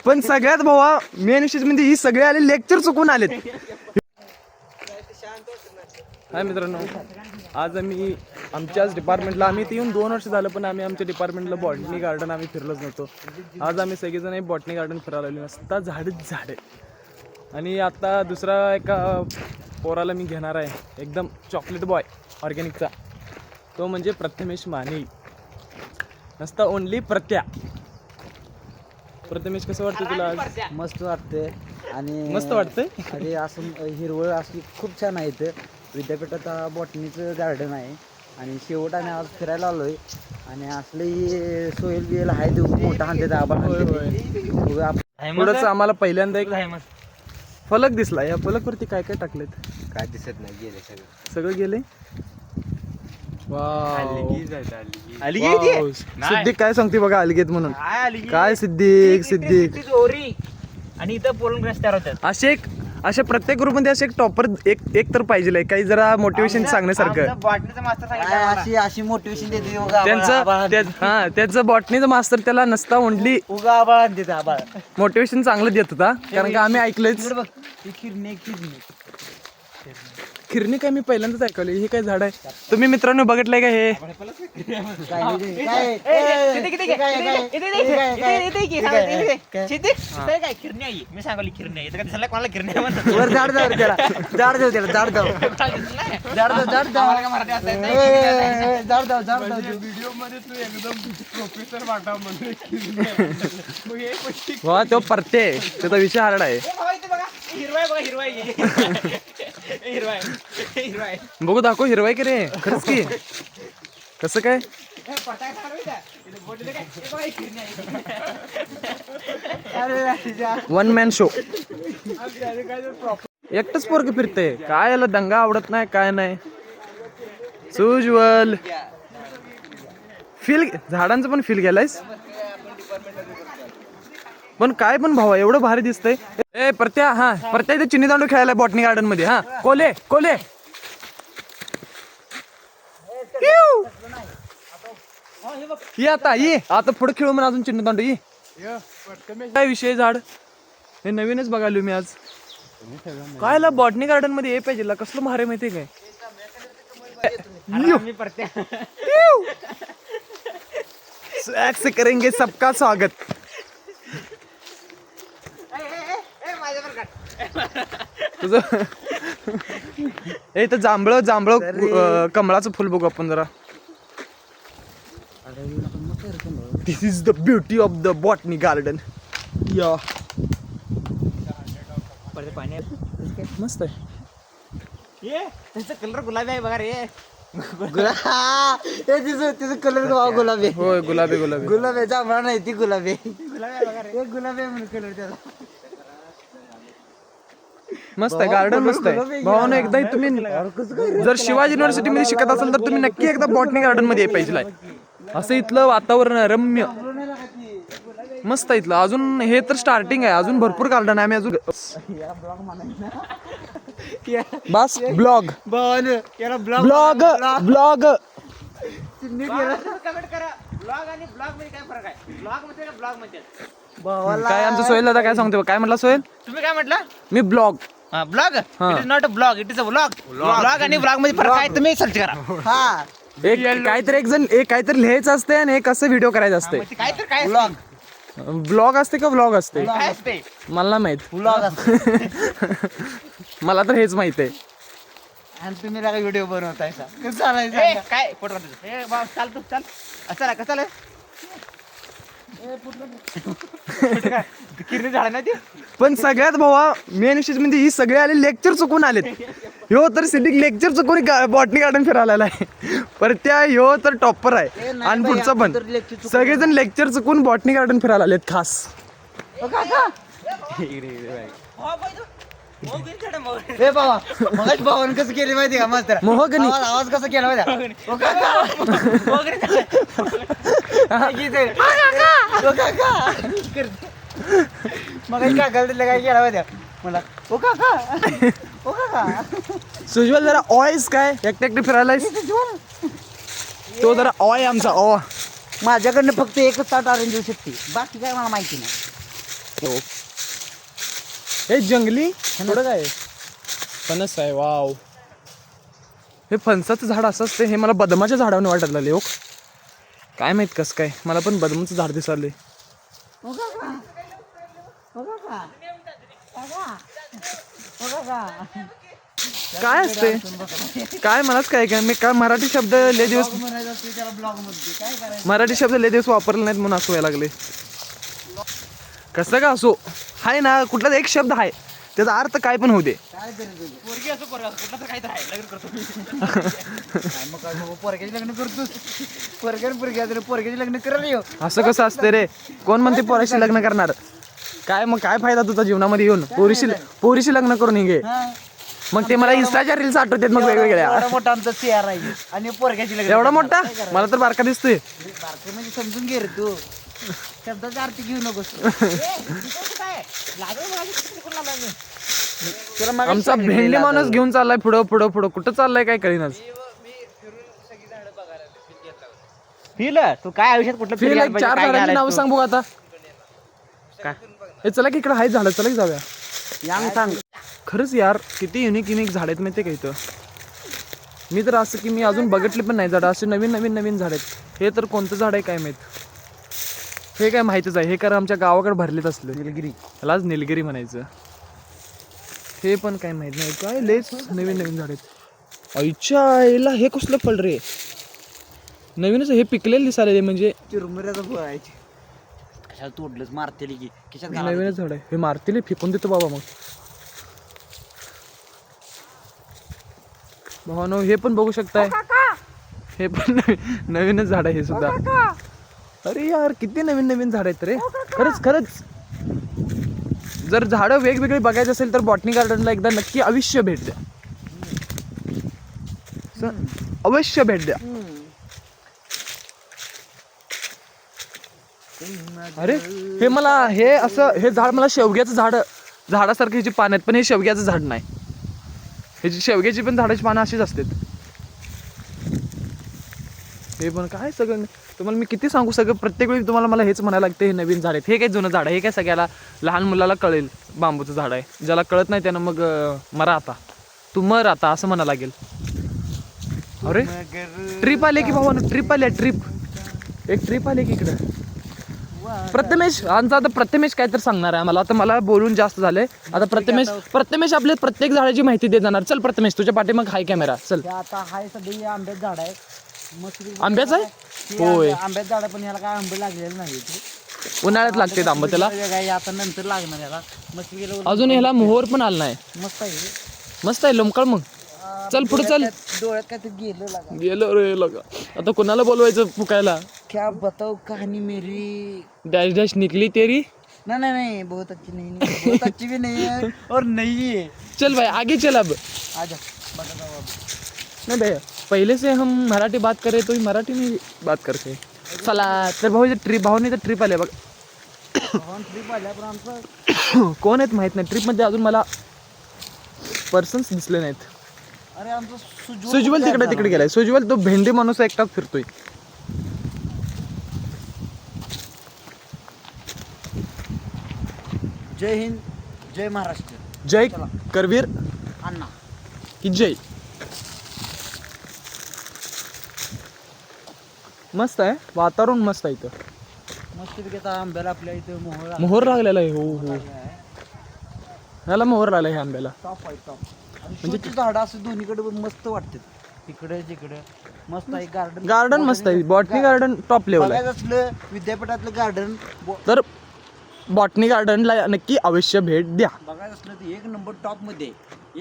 पण सगळ्यात भावा मेन विशेष म्हणजे ही सगळे आले लेक्चर चुकून आलेत. हाय मित्रांनो, आज आम्ही आमच्याच डिपार्टमेंटला आम्ही इथे येऊन 2 वर्ष झालं, पण आम्ही आमच्या डिपार्टमेंटला बॉटनी गार्डन आम्ही फिरलोच नव्हतो. आज आम्ही सगळेजण बॉटनी गार्डन फिरायला आले. नसता झाडेच झाडे. आणि आता दुसरा एका पोराला मी घेणार आहे, एकदम चॉकलेट बॉय ऑर्गॅनिकचा, तो म्हणजे प्रथमेश माने. नसता ओनली प्रथमेश, कसं वाटतं तुला आज? मस्त वाटतंय. आणि मस्त वाटतंय. अरे असं हिरवळ असली खूप छान आहे. इथं विद्यापीठात बॉटनीचं गार्डन आहे आणि शेवट आम्ही आज फिरायला आलोय. आणि असले सोयल बियल आहे ते मोठा हांडे आबाळ. थोडंसं आम्हाला पहिल्यांदा एक फलक दिसला. या फलकवरती काय काय टाकलेत? काय दिसत नाही, गेले सगळं गेले. वाव. सिद्दीक काय सांगते बघा अलगेत म्हणून. काय सिद्दीक आणि इथं पोलन रस्त्यावर होतात. असे प्रत्येक ग्रुपमध्ये असे एक टॉपर एक तर पाहिजे, काही जरा मोटिवेशन सांगण्यासारखं. बॉटनीचा मास्तर अशी मोटिवेशन देते त्याचं बॉटनीचं मास्तर त्याला नसता ओनली उगा आबाळ देते. आबाळ मोटिवेशन चांगलं देत होता, कारण का आम्ही ऐकलंच. खिरणी काय मी पहिल्यांदाच ऐकवली. हे काय झाड आहे? तुम्ही मित्रांनो बघितलंय का हे? काय किरणी आहे? मी सांगली किरणी आहे. दिसायला कोणाला किरणी आहे म्हणतात? वा तो परते, त्याचा विषय हार्ड आहे. बघू दाखव हिरवाय की रे, खरंच की. कसं काय? One man show. एकटच पोरग फिरते काय? याला दंगा आवडत नाही, काय नाही. सुजवल फील, झाडांचं पण फील गेलायस. पण काय पण भावा, एवढं भारी दिसतंय. ए प्रत्या इथे चिन्नी दांडू खेळायला बॉटनी गार्डन मध्ये. कोले ये आता पुढे खेळू म्हणून अजून चिन्नी दांडू. काय विषय झाड हे नवीनच बघालो मी आज. काय बॉटनी गार्डन मध्ये ये पाहिजे. कसलं भारी माहितीये काय? करेंगे सबका स्वागत. तुझं इथं जांभळ कमळाचं फुल बघू आपण जरा. This is the beauty of the botany garden. या मस्त आहे. त्याचा कलर गुलाबी आहे बघा रे. तिचं कलर गुलाबी. होय गुलाबी जांभळा नाही, ती गुलाबी. गुलाबी म्हणून कलर त्याला मस्त आहे. गार्डन मस्त आहे भावानं. एकदा तुम्ही जर शिवाजी युनिव्हर्सिटी मध्ये शिकत असाल तर तुम्ही नक्की एकदा बॉटनी गार्डन मध्ये पाहिजे. असं इथलं वातावरण रम्य मस्त आहे इथलं. अजून हे तर स्टार्टिंग आहे, अजून भरपूर गार्डन आहे. आम्ही अजून बस ब्लॉग काय आमचं सोहेल दादा काय सांगतो? काय म्हटलं सोहेल? तुम्ही काय म्हटलं? मी blog. Blog it is not a blog, it is a vlog. Blog आणि ब्लॉग मध्ये फरक आहे, तुम्ही सर्च करा. एक काहीतरी लिहायचं असते आणि एक असं व्हिडिओ करायचं असते. काय ब्लॉग असते का व्लॉग असते? असते मला नाही माहित. मला तर हेच माहित आहे. आणि तुम्ही व्हिडिओ बनवताय कसं चालायचं? काय फोटो चाल चला कसं चालेल? किरणी झाड ना ते. पण सगळ्यात भावा मेन विशेष म्हणजे ही सगळे आले लेक्चर चुकून आलेत. ह्यो तर सिद्दीक लेक्चर चुकून बॉटनी गार्डन फिरायला आहे. पर त्या ह्यो तर टॉपर आहे. आणि पुढचा पण सगळेजण लेक्चर चुकून बॉटनी गार्डन फिरायला आलेत खास. हे बाबा मगाच भावानं कसं केली माहिती का मास्तर? मोहगनी आवाज कसा केला माहिती मग काय केला माहिती मला? ओ काका सुजवल जरा ऑयस काय एकटे एकटे फिरायलायस तो जरा ऑय आमचा ऑ माझ्याकडनं फक्त एकच ताट अरेंज होऊ शकते बाकी काय मला माहिती नाही. हे जंगली थोडं काय फणस आहे वाव. हे फणसाचं झाड असं असते हे मला बदमाच्या झाडाने वाटत लागले हो काय माहित कसं काय मला पण बदमाचं झाड दिसाले. काय असते काय मलाच काय काय मी काय मराठी शब्द लय दिवस मराठी शब्द लय दिवस वापरले नाहीत म्हणून असं व्हायला लागले. कसं का असो हाय ना कुठला एक शब्द आहे त्याचा अर्थ काय पण होऊ दे. लग्न करायला असं कसं असते रे कोण म्हणते पोराशी लग्न करणार काय मग काय फायदा तुझा जीवनामध्ये येऊन पोरीशी लग्न करून ये मग ते मला इंस्टाच्या रील्स आठवतात मग वेगवेगळ्या. मोठा आमचा चेहरा आहे आणि पोरग्याची लग्न एवढा मोठा मला तर बारका दिसतोय. बारके म्हणजे समजून घे रे तू शब्दाचा अर्थ घेऊ नकोस. आमचा भेंडी माणूस घेऊन चाललाय पुढं पुढं पुढं कुठं चाललाय काय कळीनाच. फील तू काय आयुष्यात कुठलं फिर फिरायला एक पाहिजे, 4 काय झाडांची करायला नाव तू? सांग बघ आता. काय? हे चला की इकडे आहेत झाडं चला की जाऊया. यांग सांग खरंच यार किती युनिक युनिक झाड आहेत माहिती का इथं. मी तर असं की मी अजून बघितले पण नाही झाडं असे नवीन नवीन नवीन झाड आहेत. हे तर कोणतं झाड आहे काय माहित. हे काय माहितीच आहे हे कारण आमच्या गावाकडे भरलेत असले निलगिरी ह्यालाच निलगिरी म्हणायचं. हे पण काय माहित नाही काय लेच नवीन नवीन झाड आहेत. आईच्या आईला हे कसलं फळ रे नवीनच हे पिकलेलं दिसायला म्हणजे चिरमुऱ्याचं फळ आहे. कशाला तोडलंच मारतेली की कशात नवीनच झाड आहे. हे मारतील फेकून देतो बाबा मग. भावानो हे पण बघू शकताय हे पण नवीनच झाड आहे हे सुद्धा. अरे यार किती नवीन नवीन झाड आहेत रे खरंच खरंच. जर झाडं वेगवेगळी बघायचं असेल तर बॉटनी गार्डनला एकदा नक्की अवश्य भेट द्या. अवश्य भेट द्या. अरे हे मला हे असं हे झाड मला शेवग्याचं झाडासारखं ह्याची पान आहेत पण हे शेवग्याचं झाड नाही. ह्याची शेवग्याची पण झाडाची पानं अशीच असतात. हे पण काय सगळं तुम्हाला मी किती सांगू सगळं प्रत्येक वेळी तुम्हाला मला हेच म्हणायला लागतं हे नवीन झाड आहेत. हे काय जुनं झाड आहे हे काय सगळ्याला लहान मुलाला कळेल बांबूचं झाड आहे. ज्याला कळत नाही त्यानं मग मरा आता तू मर आता असं म्हणायला लागेल. अरे ट्रिप आले की भावानं ट्रिप आले ट्रिप एक ट्रिप आले की इकडं. प्रथमेश आमचा आता प्रथमेश काय तर सांगणार आहे मला. आता मला बोलून जास्त झालंय. आता प्रथमेश आपले प्रत्येक झाडाची माहिती देत जाणार. चल प्रथमेश तुझ्या पाठीमाग हाय कॅमेरा चल. आता हाय सध्या आंब्याचं झाड आहे मस्त. आंब्याचं आहे होय आंब्याचं झाड पण याला काय आंबे लागलेले नाही. उन्हाळ्यात लागते आंबा त्याला आता नंतर लागणार याला मस्त गेलं. अजून ह्याला मोहर पण आला नाही. मस्त आहे मस्त आहे लोमकळ मग चल पुढे चल. डोळ्यात काय ते गेलं लागा. गेलो रे लगा आता कोणाला बोलवायचं फुकायला. क्या बताओ कहानी मेरी डॅश डॅश निकली तेरी. नहीं नहीं नहीं बहुत अच्छी नहीं है बहुत अच्छी भी नहीं है और नहीं है. चल भाई आगे चल अब. आजा बता दो अब. नहीं भैया पहले से हम मराठी बात कर रहे तो ही मराठी में बात करते चला. तर भाऊ ट्रिप भाऊने तर ट्रिप आले बघ. ट्रिप आल्या पण आमचं कोण आहेत माहित नाही. ट्रिपमध्ये अजून मला पर्सन्स दिसले नाहीत. अरे आमचं सुजवल तिकडे गेलाय. सुजवल तो भेंडी माणूस एकटाच फिरतोय. जय हिंद जय महाराष्ट्र. जय करवीर अण्णा की जय. मस्त आहे वातावरण मस्त आहे इथं. मस्त आता आंब्याला आपल्या इथं मोहर लागलेला आहे. हो हो ह्याला मोहर लागला ह्या आंब्याला. टॉप आहे टॉप. म्हणजे झाडं असं दोन्हीकडे मस्त वाटतात. तिकडे जिकडे मस्त आहे गार्डन. गार्डन मस्त आहे. बॉटनी गार्डन टॉप लेवल आहे. बघायचं असलं विद्यापीठातलं गार्डन तर बॉटनी गार्डनला नक्की अवश्य भेट द्या. बघायचं असलं तर एक नंबर टॉप मध्ये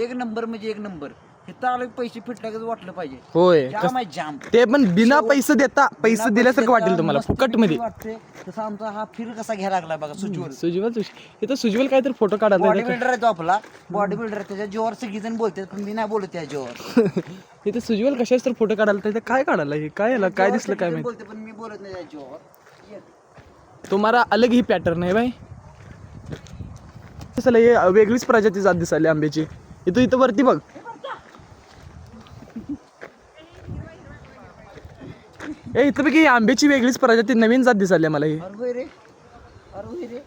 एक नंबर म्हणजे एक नंबर. इथं आलं पैसे फिटल्याचं वाटलं पाहिजे. होय जाम आहे जाम. ते पण बिना पैसे देता पैसे दिल्यासारखं वाटेल तुम्हाला फुकट मध्ये. वाटते तसं आमचा हा फील कसा घ्यायला लागला बघा. सुजवल इथं सुजवल काय तर फोटो बॉडी काढायला बिल्डर आहे तो आपला. बॉडी बिल्डर त्याच्या जीवावर सगळीजण बोलतात पण मी नाही बोलत त्या जीवावर. इथं सुजवल कशाच तर फोटो काढायला तर काय काढायला हे काय याला काय दिसलं काय माहिती. बोलते पण मी बोलत नाही त्या जीवावर. तुम्हाला अलग ही पॅटर्न आहे बाई. हे वेगळीच प्रजाती जात दिसायली आंब्याची. इथं वरती बघ ए इथं बघ ही आंब्याची वेगळीच प्रजाती नवीन जात दिसाली मला ही. अरे होय रे, अरे होय रे.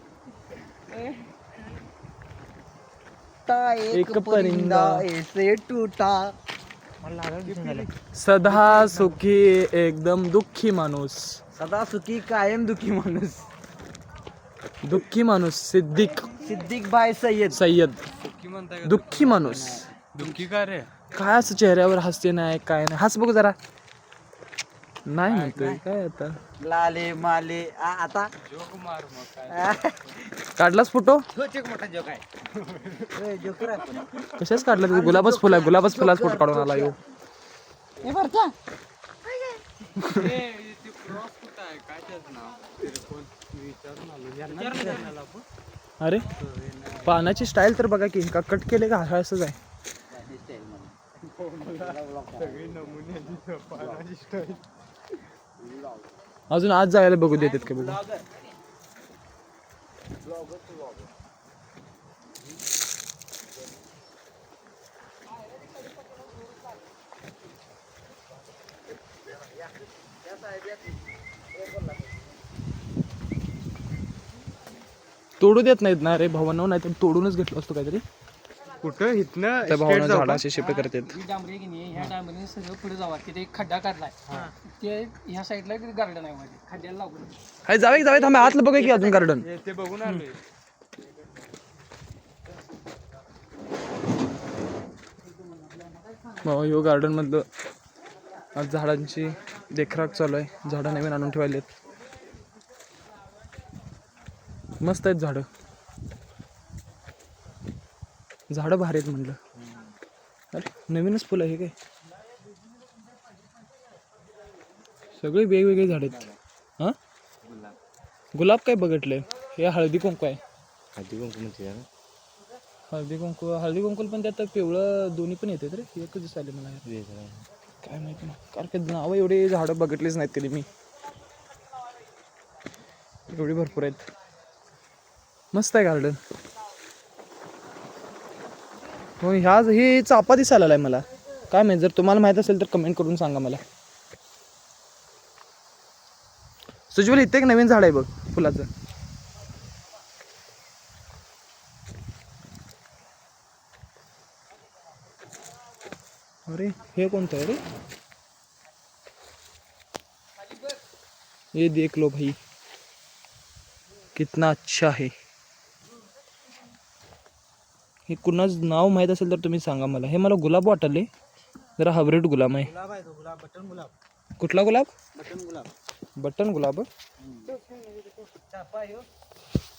ता एक परिंदा ऐसे टूटा. सदा सुखी एकदम दुःखी माणूस. सदा सुखी कायम दुखी माणूस. दुःखी माणूस सिद्दीक बाय सय्यद. सय्यद दुःखी माणूस. दुःखी का रे? काय असं चेहऱ्यावर हास्य नाही काय नाही. हस बघू जरा. नाही म्हणतोय काय आता. लाले माले आता जोक मार मग काय. काढलास फोटो. तोच एक मोठा जोक आहे. जोकर आहे. कशाच काढला तू? गुलाबच फुला गुलाबच फुलाच फोटो काढून आला यो. हे भरता अरे पानाची स्टाईल तर बघा की का कट केले का हा असंच आहे. अजून आज जायला बघू देतात का बघू. तोडू देत नाहीत ना रे भावांनो, नाही तर तोडूनच घेतलं असतो काहीतरी. कुठं इथनं त्या भावानं झाडाचे शिपे करतात. ही डांबरी की नाही ह्या डांबरीने सगळं पुढे जावं तिथे एक खड्डा काढलाय ते ह्या साईडला गार्डन आहे मध्ये खड्ड्याला लागून. हाय जावे थांबे आतलं बघा की अजून गार्डन. ते बघून आलोय. ह्यो गार्डन मधलं आज झाडांची देखरेख चालू आहे. झाडं नवीन आणून ठेवायलेत. मस्त आहेत झाडं. झाडं भारी आहेत म्हटलं. अरे नवीनच फुलं आहे काय. सगळे वेगवेगळे झाड आहेत. हा गुलाब काय बघितलंय. हे हळदी कुंकू आहे. हळदी कुंकू पण त्यात पिवळं दोन्ही पण येते रे. एकच दिसायले मला काय माहिती नाही. कारण की नावं एवढे झाडं बघितलीच नाहीत कधी मी. एवढी भरपूर आहेत. मस्त आहे गार्डन. हो हे चापा दिसायला आलाय मला. काय माहिती, जर तुम्हाला माहित असेल तर कमेंट करून सांगा मला. सुजवल इथे एक नवीन झाड आहे बघ फुलाचं. अरे हे कोणतं आहे रे. ये देख लो भाई कितना अच्छा है. हे कुणाच नाव माहित असेल तर तुम्ही सांगा मला. हे मला गुलाब वाटले जरा हायब्रिड गुलाब आहे. बटन गुलाब. कुठला गुलाब. बटन गुलाब. बटन गुलाब. चापा यो.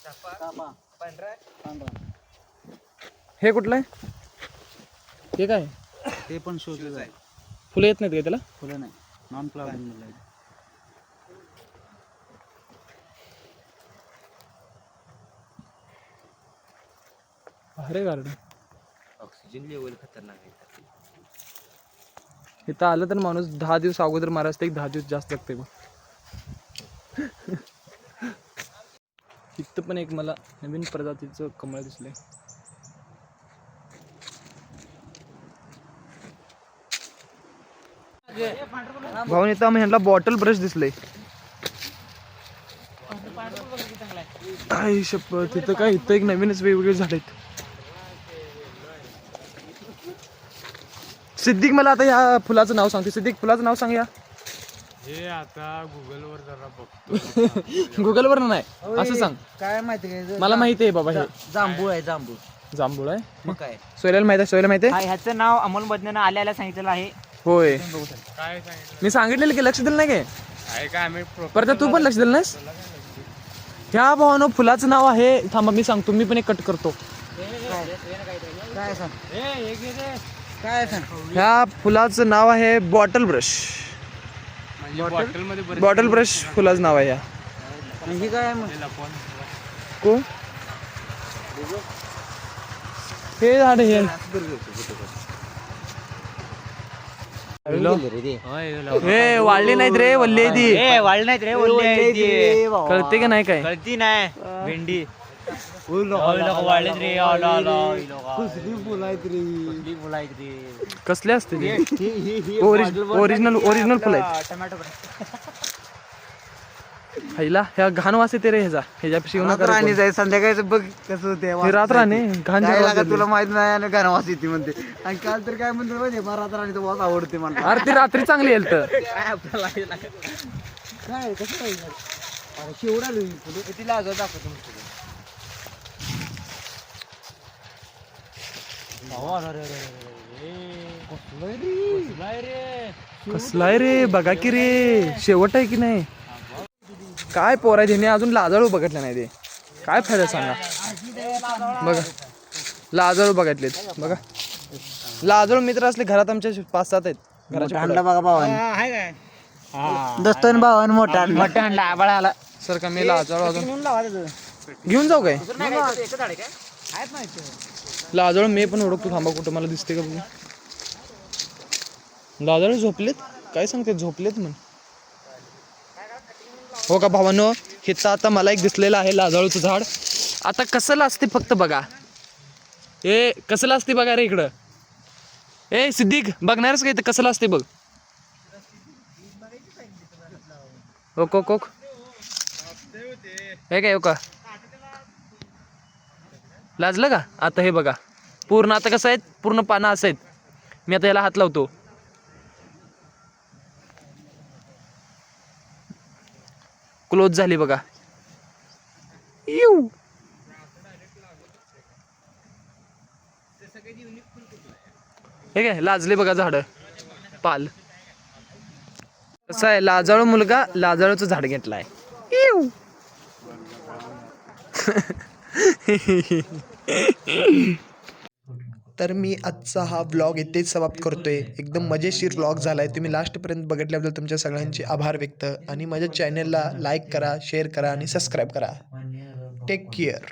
चापा पांढरा. हे कुठलं आहे. हे काय ते पण शोधलं आहे. फुलं येत नाहीत का त्याला. फुलं नाही, नॉन फ्लावरिंग आहे. अरे गार्डन ऑक्सिजन लेवल खतरनाक आहे. इथं आलं तर माणूस 10 दिवस अगोदर महाराष्ट्र एक 10 दिवस जास्त लागते बघ. इथं पण एक मला नवीन प्रजातीचं कमळ दिसलंय. भाऊन इथं आम्ही ह्यांना बॉटल ब्रश दिसलंय. आई शपथ. तिथं काय इथं एक नवीनच वेगवेगळे झाड आहेत. सिद्दीक मला आता या फुलाचं नाव सांगते. सिद्दीक फुलाचं नाव सांग या. हे आता गुगलवर जरा बघतो. गुगलवर नाही असं सांग. काय माहिती काय मला माहिती आहे बाबा. हे जांभूळ आहे. जांभूळ. जांभूळ आहे. मग काय सोयल्याला माहिती आहे. सोयला माहिती आहे. ह्याचं नाव अमोल मधनं आल्याला सांगितलेलं आहे. होय काय सांगितलं मी सांगितलेलं की लक्ष दिलं नाही काय. आहे का आम्ही परत तू पण लक्ष दिलं नाहीस. ह्या भावानं फुलाचं नाव आहे. थांबा मी सांगतो. मी पण एक कट करतो. काय सांग. काय सांग. ह्या फुलाचं नाव आहे बॉटल ब्रश. बॉटल मध्ये बॉटल ब्रश फुलाचं नाव आहे. ह्या ही काय मग. को हे झाड हे हे वाळली नाहीत रे. वल्ली आहे ती. वाढ नाहीत रे. बोलले कळते का नाही काय. कळती नाही. भेंडी वाढलेत रे. कसले असते ओरिजिनल फुल आहेत. टोमॅटो हायला ह्या घाण वास येते रे ह्याच्यापाशी येऊ नका रे राणी कोण. जाय संध्याकाळचं बघ कसं होते हे रात राणे घाण काय वास लागा येते. तुला माहित नाही आणि गाणं वास येते म्हणते आणि काल तर काय म्हणते माहिती मला रात राणीचा वास आवडते मला अरे ती रात्री चांगली येईल तर काय कसं काय अरे शेवडा किती लाजव दाखवतो कसलाय रे बघा की रे शेवट आहे की नाही काय पोरा ह्याने अजून लाजाळू बघितलं नाही ते काय फायदा सांगा बघा लाजाळू बघितलेत बघा लाजाळू मित्र असले घरात आमच्या 5-7 आहेत घराच्या पुढं. बघा भावानी दोस्तन भावान मोठा मोठा हंडा आबाळा आला सर का मी लाजाळू अजून घेऊन जाऊ काय लाजाळू मी पण ओळखतो थांबा कुठं मला दिसते का बघू लाजाळू झोपलेत काय सांगते झोपलेत म्हण हो का भावानो हिचं आता मला एक दिसलेलं आहे लाजाळूचं झाड आता कसं असते फक्त बघा ए कसं असते बघा रे इकडं ए सिद्दीक बघणारच काय कसं असते बघ ओक ओक ओक हे काय का लाजलं का आता हे बघा पूर्ण आता कसं आहेत पूर्ण पानं असं आहेत मी आता याला हात लावतो क्लोज झाली बघा येऊ हे काय लाजले बघा झाड पाल कसं आहे लाजाळू मुलगा लाजाळूचं झाड घेतलाय येऊ तर मी आजचा हा व्लॉग इथेच समाप्त करतोय एकदम मजेशीर व्लॉग झालाय तुम्ही लास्टपर्यंत बघितल्याबद्दल तुमच्या सगळ्यांचे आभार व्यक्त आणि माझ्या चॅनलला लाईक करा शेअर करा आणि सबस्क्राईब करा टेक केअर